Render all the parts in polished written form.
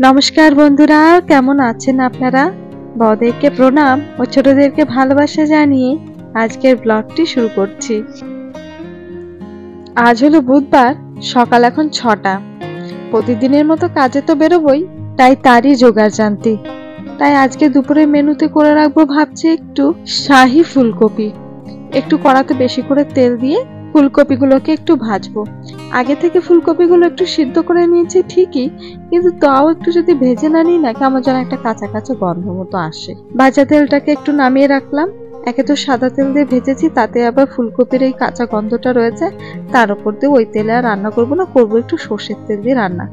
নমস্কার বন্ধুরা, কেমন আছেন আপনারা? বড়দেরকে প্রণাম ও ছোটদেরকে ভালোবাসা জানিয়ে আজকের ব্লগটি শুরু করছি। আজ হলো বুধবার, সকাল এখন 6টা। প্রতিদিনের মতো কাজে তো বেরোবই, তাই তারই জোগাড় জানতি। তাই আজকে দুপুরের মেনুতে করে রাখবো ভাবছি একটু শাহি ফুলকপি। একটু কড়াতে বেশি করে তেল দিয়ে ফুলকপিগুলোকে একটু ভাজবো। আগে থেকে ফুলকপিগুলো একটু সিদ্ধ করে নিয়েছি ঠিকই, কিন্তু তাও একটু যদি ভেজে না নিই না, কেমন যেন একটা কাঁচা কাঁচা গন্ধ মতো আসে। ভাজা তেলটাকে একটু নামিয়ে রাখলাম। একে তো সাদা তেল দিয়ে ভেজেছি, তাতে আবার ফুলকপির এই কাঁচা গন্ধটা রয়েছে। তার উপর দিয়ে ওই তেলে আর রান্না করবো না, করবো একটু সর্ষের তেল দিয়ে রান্না।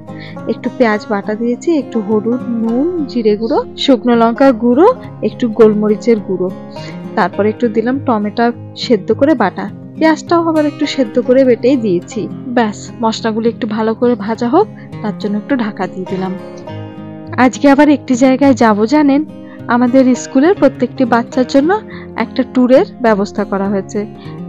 একটু পেঁয়াজ বাটা দিয়েছি, একটু হলুদ, নুন, জিরে গুঁড়ো, শুকনো লঙ্কার গুঁড়ো, একটু গোলমরিচের গুঁড়ো, তারপর একটু দিলাম টমেটো সেদ্ধ করে বাটা। পেঁয়াজটাও আবার একটু সেদ্ধ করে বেটেই দিয়েছি। ব্যাস, মশলাগুলো একটু ভালো করে ভাজা হোক, তার জন্য একটু ঢাকা দিয়ে দিলাম। আজকে আবার একটি জায়গায় যাব জানেন, আমাদের স্কুলের প্রত্যেকটি বাচ্চার জন্য একটা ট্যুরের ব্যবস্থা করা হয়েছে।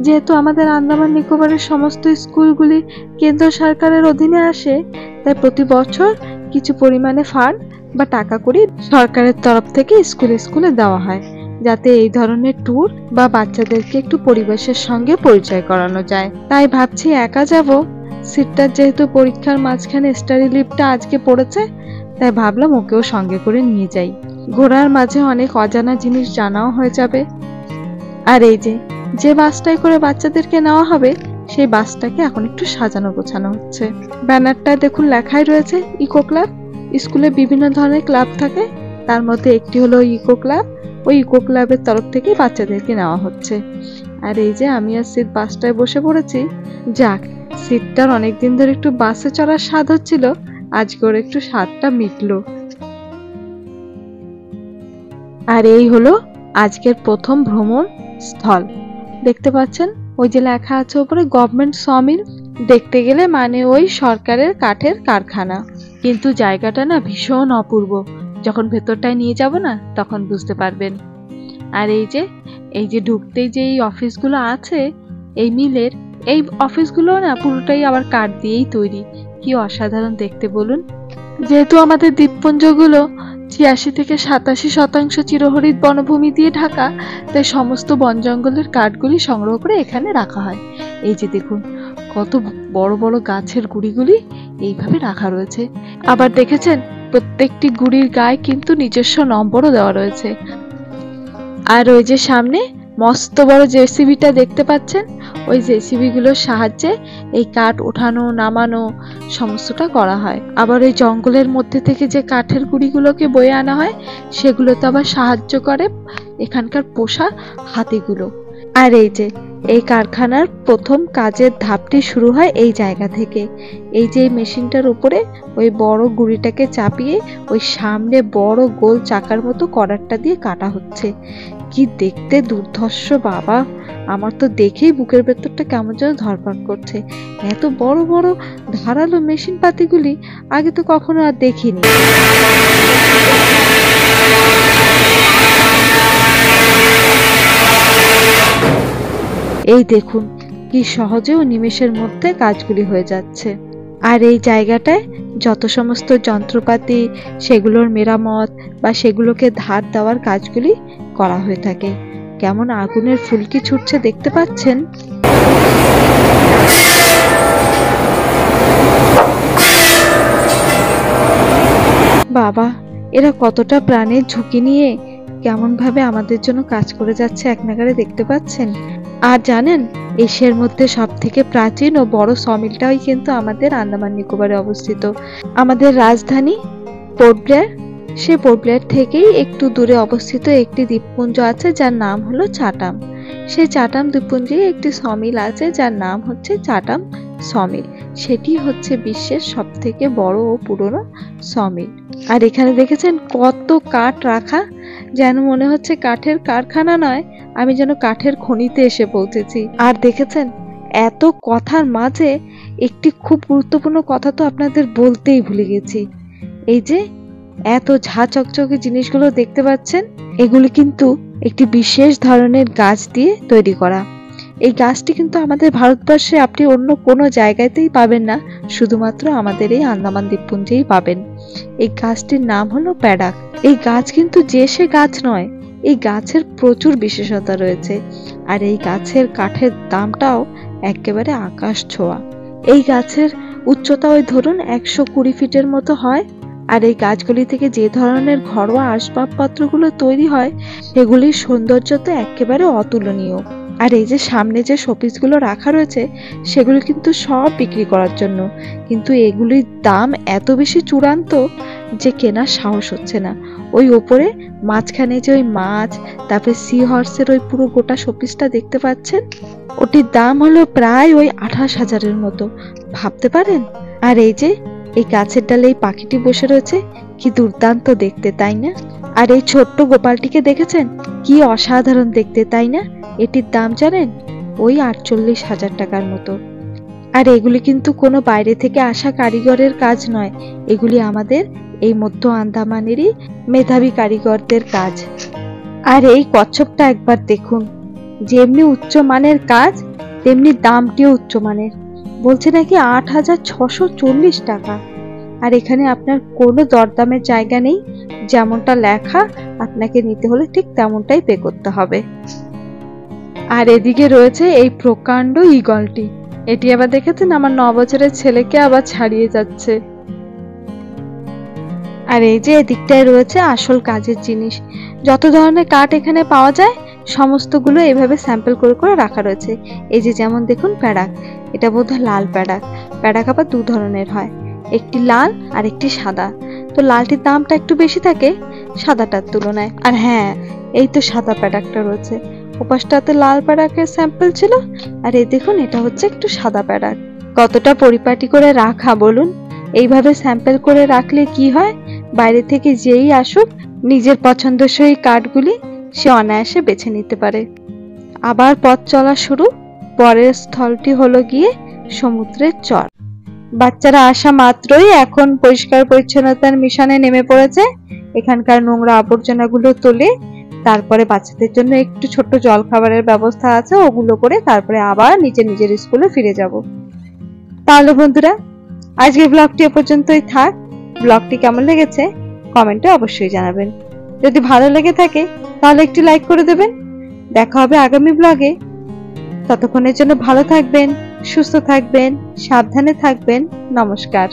যেহেতু আমাদের আন্দামান নিকোবরের সমস্ত স্কুলগুলি কেন্দ্র সরকারের অধীনে আসে, তাই প্রতি বছর কিছু পরিমাণে ফান্ড বা টাকা করি সরকারের তরফ থেকে স্কুলে স্কুলে দেওয়া হয়, যাতে এই ধরনের ট্যুর বা বাচ্চাদেরকে একটু পরিবেশের সঙ্গে পরিচয় করানো যায়। তাই ভাবছি একা যাব। সিটটার যেহেতু পরীক্ষার মাঝখানে স্টাডি লিভটা আজকে পড়েছে, তাই ভাবলাম ওকেও সঙ্গে করে নিয়ে যাই। ঘোরার মাঝে অনেক অজানা জিনিস জানাও হয়ে যাবে। আর এই যে বাসটায় করে বাচ্চাদেরকে নেওয়া হবে, সেই বাসটাকে এখন একটু সাজানো গোছানো হচ্ছে। ব্যানারটা দেখুন লেখাই রয়েছে ইকো ক্লাব। স্কুলে বিভিন্ন ধরনের ক্লাব থাকে, তার মধ্যে একটি হলো ইকো ক্লাব। ওই ইকো ক্লাবের তরফ থেকে বাচ্চাদেরকে নেওয়া হচ্ছে। আর এই যে আমি আর সিট বাসটায় বসে পড়েছি। যাক, সিটটার অনেকদিন ধরে একটু বাসে চড়ার স্বাদ হচ্ছিল, আজকে ওর একটু স্বাদটা মিটলো। আর এই হলো আজকের প্রথম ভ্রমণ স্থল। দেখতে পাচ্ছেন ওই যে লেখা আছে উপরে গভর্নমেন্ট সমিল। দেখতে গেলে মানে ওই সরকারের কাঠের কারখানা, কিন্তু জায়গাটা না ভীষণ অপূর্ব। যখন ভেতরটায় নিয়ে যাব না, তখন বুঝতে পারবেন। আর এই যে ঢুকতেই যে এই অফিসগুলো আছে এই মিলের, এই অফিসগুলো না পুরোটাই আবার কাঠ দিয়েই তৈরি। কি অসাধারণ দেখতে বলুন। যেহেতু আমাদের দ্বীপপুঞ্জগুলো ৮৬ থেকে ৮৭% চিরহরিৎ বনভূমি দিয়ে ঢাকা, তাই সমস্ত বন জঙ্গলের কাঠগুলি সংগ্রহ করে এখানে রাখা হয়। এই যে দেখুন কত বড় বড় গাছের গুড়িগুলি এইভাবে রাখা রয়েছে। আবার দেখেছেন প্রত্যেকটি গুড়ির গায়ে কিন্তু নিজস্ব নম্বরও দেওয়া রয়েছে। আর ওই যে সামনে মস্ত বড় জেসিবিটা দেখতে পাচ্ছেন, ওই জেসিবি গুলোর সাহায্যে এই কাঠ ওঠানো নামানো সমস্তটা করা হয়। আবার ওই জঙ্গলের মধ্যে থেকে যে কাঠের গুঁড়িগুলোকে বয়ে আনা হয়, সেগুলোতে আবার সাহায্য করে এখানকার পোষা হাতিগুলো। আর এই কারখানার প্রথম কাজের ধাপটি শুরু হয় এই জায়গা থেকে। এই যে মেশিনটার উপরে ওই বড় গুঁড়িটাকে চাপিয়ে ওই সামনে বড় গোল চাকার মতো করারটা দিয়ে কাটা হচ্ছে। কি দেখতে দুর্ধর্ষ বাবা, আমার তো দেখেই বুকের ভেতরটা কেমন যেন ধড়ফড় করছে। এত বড় বড় ধারালো মেশিন পাতিগুলি আগে তো কখনো আর দেখিনি। এই দেখুন কি সহজে ও নিমেষের মধ্যে কাজগুলি হয়ে যাচ্ছে। আর এই জায়গাটায় যত সমস্ত যন্ত্রপাতি, সেগুলোর মেরামত বা সেগুলোকে ধার দেওয়ার কাজগুলি করা হয়ে থাকে। কেমন আগুনের ফুলকি ছুটছে দেখতে পাচ্ছেন। বাবা, এরা কতটা প্রাণের ঝুঁকি নিয়ে কেমন ভাবে আমাদের জন্য কাজ করে যাচ্ছে এক নাগাড়ে দেখতে পাচ্ছেন। আর জানেন, এশিয়ার মধ্যে সব থেকে প্রাচীন ও বড় সমিলটাই কিন্তু আমাদের আন্দামান নিকোবরে অবস্থিত। আমাদের রাজধানী পোর্ট ব্লেয়ার, সে পোর্ট ব্লেয়ার থেকেই একটু দূরে অবস্থিত একটি দ্বীপপুঞ্জ আছে যার নাম হলো চাটাম। সেই চাটাম দ্বীপপুঞ্জে একটি সমিল আছে যার নাম হচ্ছে চাটাম সমিল। সেটি হচ্ছে বিশ্বের সব থেকে বড় ও পুরনো সমিল। আর এখানে দেখেছেন কত কাঠ রাখা, যেন মনে হচ্ছে কাঠের কারখানা নয়, আমি যেন কাঠের খনিতে এসে পৌঁছেছি। আর দেখেছেন এত কথার মাঝে একটি খুব গুরুত্বপূর্ণ কথা তো আপনাদের বলতেই ভুলে গেছি। এই যে এত ঝাঁ চকচকে জিনিসগুলো দেখতে পাচ্ছেন, এগুলি কিন্তু একটি বিশেষ ধরনের গাছ দিয়ে তৈরি করা। এই গাছটি কিন্তু আমাদের ভারতবর্ষে আপনি অন্য কোনো জায়গাতেই পাবেন না, শুধুমাত্র আমাদের এই আন্দামান দ্বীপপুঞ্জেই পাবেন। এই গাছটির নাম হলো প্যাডাক। এই গাছ কিন্তু যে সে গাছ নয়, এই গাছের প্রচুর বিশেষতা রয়েছে। আর এই গাছের কাঠের দামটাও একেবারে আকাশ ছোঁয়া। এই গাছের উচ্চতা ওই ধরুন 120 ফিটের মতো হয়। আর এই গাছগুলি থেকে যে ধরনের ঘরোয়া আসবাবপত্রগুলো তৈরি হয় সেগুলির সৌন্দর্য তো একেবারে অতুলনীয়। আর এই যে সামনে যে শোপিসগুলো রাখা রয়েছে সেগুলো কিন্তু সব বিক্রি করার জন্য, কিন্তু এগুলির দাম এত বেশি চূড়ান্ত যে কেনার সাহস হচ্ছে না। ওই ওপরে মাঝখানে যে ওই মাছ, তারপরে সি হর্সের ওই পুরো গোটা শোপিসটা দেখতে পাচ্ছেন, ওটির দাম হলো প্রায় ওই 28,000-এর মতো, ভাবতে পারেন। আর এই যে এই গাছের ডালে এই পাখিটি বসে রয়েছে, কি দুর্দান্ত দেখতে, তাই না? আর এই ছোট্ট গোপালটিকে দেখেছেন, কি অসাধারণ দেখতে, তাই না? এটির দাম জানেন, ওই 48,000 টাকার মতো। আর এগুলি কিন্তু কোনো বাইরে থেকে আসা কারিগরের কাজ নয়, এগুলি আমাদের এই মধ্য আন্দামানেরই মেধাবী কারিগরদের কাজ। আর এই কচ্ছপটা একবার দেখুন, যেমনি উচ্চমানের কাজ তেমনি দামটিও উচ্চমানের, বলছে নাকি 8,640 টাকা। আর এখানে আপনার কোনো দরদামের জায়গা নেই, যেমনটা লেখা আপনাকে নিতে হলে ঠিক তেমনটাই পে করতে হবে। আর এদিকে রয়েছে এই প্রকাণ্ড ঈগলটি, এটি আবার দেখেছেন আমার 9 বছরের ছেলেকে আবার ছাড়িয়ে যাচ্ছে। আর এই যে এদিকটায় রয়েছে আসল কাজের জিনিস, যত ধরনের কাঠ এখানে পাওয়া যায় সমস্তগুলো এভাবে স্যাম্পল করে করে রাখা রয়েছে। এই যে যেমন দেখুন প্যাডাক, এটা বোধহয় লাল প্যাডাক। প্যাডাক আবার দু ধরনের হয়, একটি লাল আর একটি সাদা। তো লালটির দামটা একটু বেশি থাকে সাদাটার তুলনায়। আর হ্যাঁ, এই তো সাদা প্যাডাকটা রয়েছে, ওপাশটাতে লাল প্যাডাকের স্যাম্পল ছিল, আর এই দেখুন এটা হচ্ছে একটু সাদা প্যাডাক। কতটা পরিপাটি করে রাখা বলুন। এইভাবে স্যাম্পল করে রাখলে কি হয়, বাইরে থেকে যেই আসুক নিজের পছন্দসই কাঠগুলি সে অনায়াসে বেছে নিতে পারে। আবার পথ চলা শুরু। পরের স্থলটি হলো গিয়ে সমুদ্রের চর। বাচ্চারা আসা মাত্রই এখন পরিষ্কার পরিচ্ছন্নতার মিশনে নেমে পড়েছে। এখানকার নোংরা আবর্জনাগুলো তোলে, তারপরে বাচ্চাদের জন্য একটু ছোট্ট জল খাবারের ব্যবস্থা আছে, ওগুলো করে তারপরে আবার নিজের নিজের স্কুলে ফিরে যাব। তাহলে বন্ধুরা, আজকের ব্লগটি এ পর্যন্তই থাক। ব্লগটি কেমন লেগেছে কমেন্টে অবশ্যই জানাবেন। যদি ভালো লেগে থাকে তাহলে একটি লাইক করে দেবেন। দেখা হবে আগামী ব্লগে। ততক্ষণের জন্য ভালো থাকবেন, সুস্থ থাকবেন, সাবধানে থাকবেন। নমস্কার।